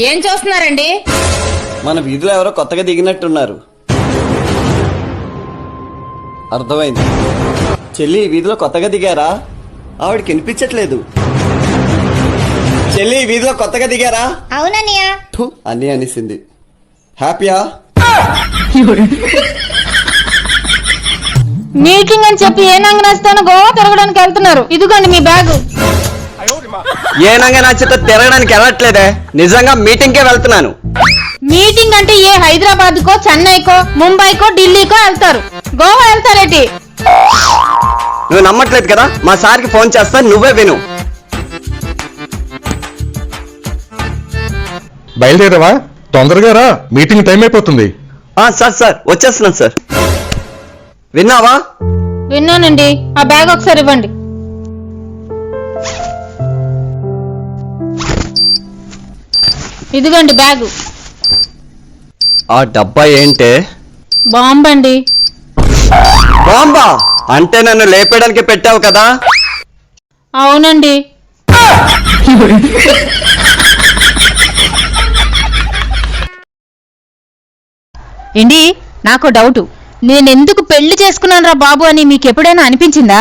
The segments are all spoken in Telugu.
ఏం చూస్తున్నారండి? మన వీధిలో ఎవరో కొత్తగా దిగినట్టున్నారు. అర్థమైంది. చెల్లి వీధిలో కొత్తగా దిగారా? ఆవిడకి వినిపించట్లేదు. చెల్లి వీధిలో కొత్తగా దిగారా? అవునన్నయ్య. అన్నీ అనిసింది. హ్యాపీయా? మీటింగ్ అని చెప్పి ఏ నంగనేస్తాను గోవా తిరగడానికి వెళ్తున్నారు. ఇదిగోండి మీ బ్యాగు. ఏ నంగనాచితో తిరగడానికి వెళ్ళట్లేదే, నిజంగా మీటింగ్ కే వెళ్తున్నాను. మీటింగ్ అంటే ఏ హైదరాబాద్ కో, చెన్నైకో, ముంబైకో, ఢిల్లీకో వెళ్తారు. గోవా వెళ్తారేటి? నువ్వు నమ్మట్లేదు కదా, మా సార్కి ఫోన్ చేస్తా, నువ్వే విను. బయలుదేరావా? తొందరగా రా, మీటింగ్ టైం అయిపోతుంది. సార్ వచ్చేస్తున్నాను సార్. విన్నావా? విన్నానండి. ఆ బ్యాగ్ ఒకసారి ఇవ్వండి. ఇదిగోండి బ్యాగు. ఆ డబ్బా ఏంటే? బాంబండి. బాంబా అంటే నన్ను లేపేయడానికి పెట్టావు కదా? అవునండి. ఏంటి, నాకు డౌట్. నేనెందుకు పెళ్లి చేసుకున్నాను రా బాబు అని మీకు ఎప్పుడైనా అనిపించిందా?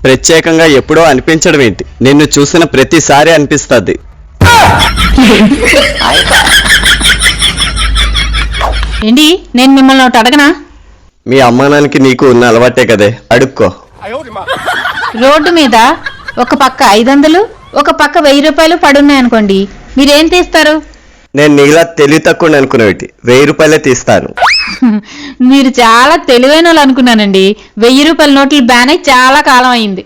ప్రత్యేకంగా ఎప్పుడో అనిపించడం ఏంటి, నిన్ను చూసిన ప్రతిసారి అనిపిస్తుంది. ఏంటి, నేను మిమ్మల్ని ఒకటి అడగనా? మీ అమ్మానానికి నీకు ఉన్న అలవాటే కదే, అడుక్కో. రోడ్డు మీద ఒక పక్క 500, ఒక పక్క 1000 రూపాయలు పడున్నాయనుకోండి, మీరేం తీస్తారు? నేను నీలా తెలివి తక్కువ అనుకునేవి 1000 రూపాయలే తీస్తాను. మీరు చాలా తెలివైన వాళ్ళు అనుకున్నానండి. 1000 రూపాయల నోట్లు బ్యాన్ అయి చాలా కాలం అయింది.